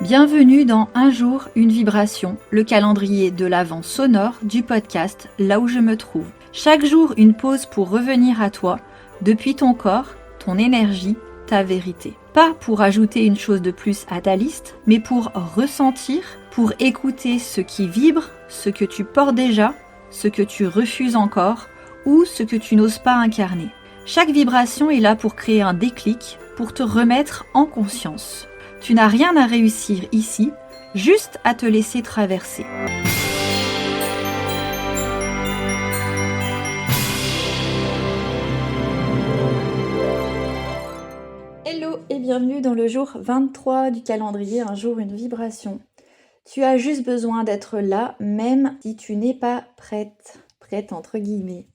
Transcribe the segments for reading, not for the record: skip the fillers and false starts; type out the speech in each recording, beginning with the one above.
Bienvenue dans Un jour, une vibration, le calendrier de l'Avent sonore du podcast Là où je me trouve. Chaque jour, une pause pour revenir à toi, depuis ton corps, ton énergie, ta vérité. Pas pour ajouter une chose de plus à ta liste, mais pour ressentir, pour écouter ce qui vibre, ce que tu portes déjà, ce que tu refuses encore ou ce que tu n'oses pas incarner. Chaque vibration est là pour créer un déclic, pour te remettre en conscience. Tu n'as rien à réussir ici, juste à te laisser traverser. Hello et bienvenue dans le jour 23 du calendrier Un jour, une vibration. Tu as juste besoin d'être là, même si tu n'es pas prête entre guillemets.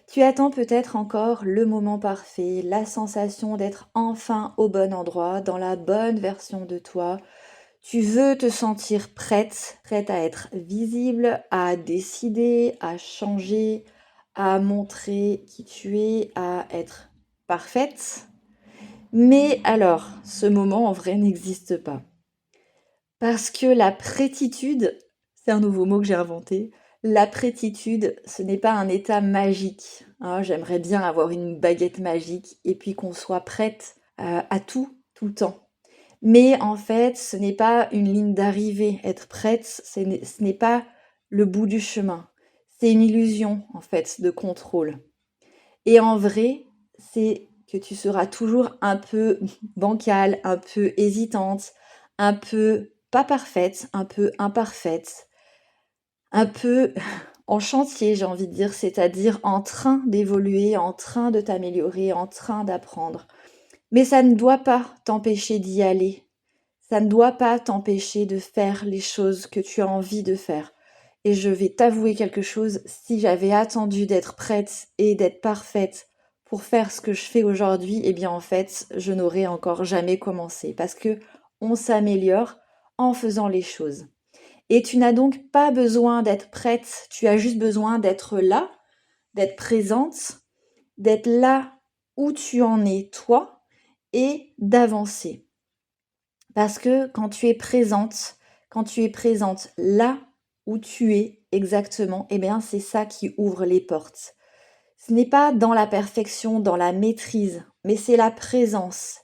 Tu attends peut-être encore le moment parfait, la sensation d'être enfin au bon endroit, dans la bonne version de toi. Tu veux te sentir prête à être visible, à décider, à changer, à montrer qui tu es, à être parfaite. Mais alors, ce moment en vrai n'existe pas. Parce que la prétitude, c'est un nouveau mot que j'ai inventé, la prétitude, ce n'est pas un état magique. J'aimerais bien avoir une baguette magique et puis qu'on soit prête à tout le temps. Mais en fait, ce n'est pas une ligne d'arrivée. Être prête, ce n'est pas le bout du chemin. C'est une illusion, en fait, de contrôle. Et en vrai, c'est que tu seras toujours un peu bancale, un peu hésitante, un peu pas parfaite, un peu imparfaite, un peu en chantier, j'ai envie de dire, c'est-à-dire en train d'évoluer, en train de t'améliorer, en train d'apprendre. Mais ça ne doit pas t'empêcher d'y aller. Ça ne doit pas t'empêcher de faire les choses que tu as envie de faire. Et je vais t'avouer quelque chose, si j'avais attendu d'être prête et d'être parfaite pour faire ce que je fais aujourd'hui, eh bien en fait, je n'aurais encore jamais commencé. Parce que on s'améliore en faisant les choses. Et tu n'as donc pas besoin d'être prête, tu as juste besoin d'être là, d'être présente, d'être là où tu en es toi et d'avancer. Parce que quand tu es présente là où tu es exactement, eh bien c'est ça qui ouvre les portes. Ce n'est pas dans la perfection, dans la maîtrise, mais c'est la présence.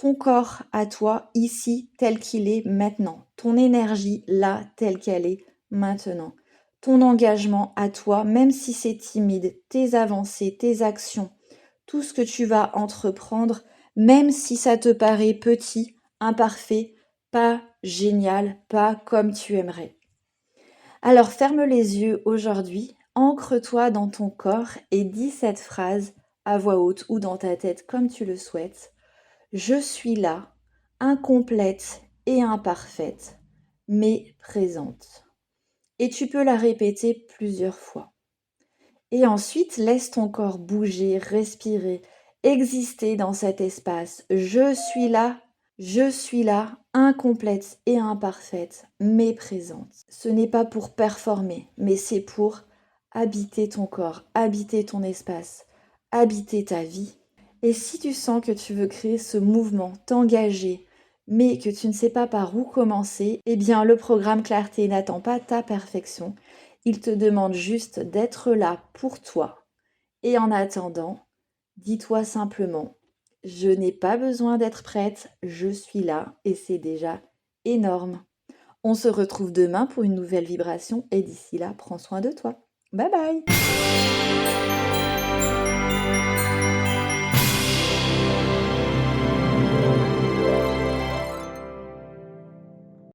Ton corps à toi, ici, tel qu'il est maintenant. Ton énergie, là, telle qu'elle est maintenant. Ton engagement à toi, même si c'est timide, tes avancées, tes actions, tout ce que tu vas entreprendre, même si ça te paraît petit, imparfait, pas génial, pas comme tu aimerais. Alors ferme les yeux aujourd'hui, ancre-toi dans ton corps et dis cette phrase à voix haute ou dans ta tête comme tu le souhaites. Je suis là, incomplète et imparfaite, mais présente. Et tu peux la répéter plusieurs fois. Et ensuite, laisse ton corps bouger, respirer, exister dans cet espace. Je suis là, incomplète et imparfaite, mais présente. Ce n'est pas pour performer, mais c'est pour habiter ton corps, habiter ton espace, habiter ta vie. Et si tu sens que tu veux créer ce mouvement, t'engager, mais que tu ne sais pas par où commencer, eh bien le programme Clarté n'attend pas ta perfection. Il te demande juste d'être là pour toi. Et en attendant, dis-toi simplement, je n'ai pas besoin d'être prête, je suis là et c'est déjà énorme. On se retrouve demain pour une nouvelle vibration et d'ici là, prends soin de toi. Bye bye!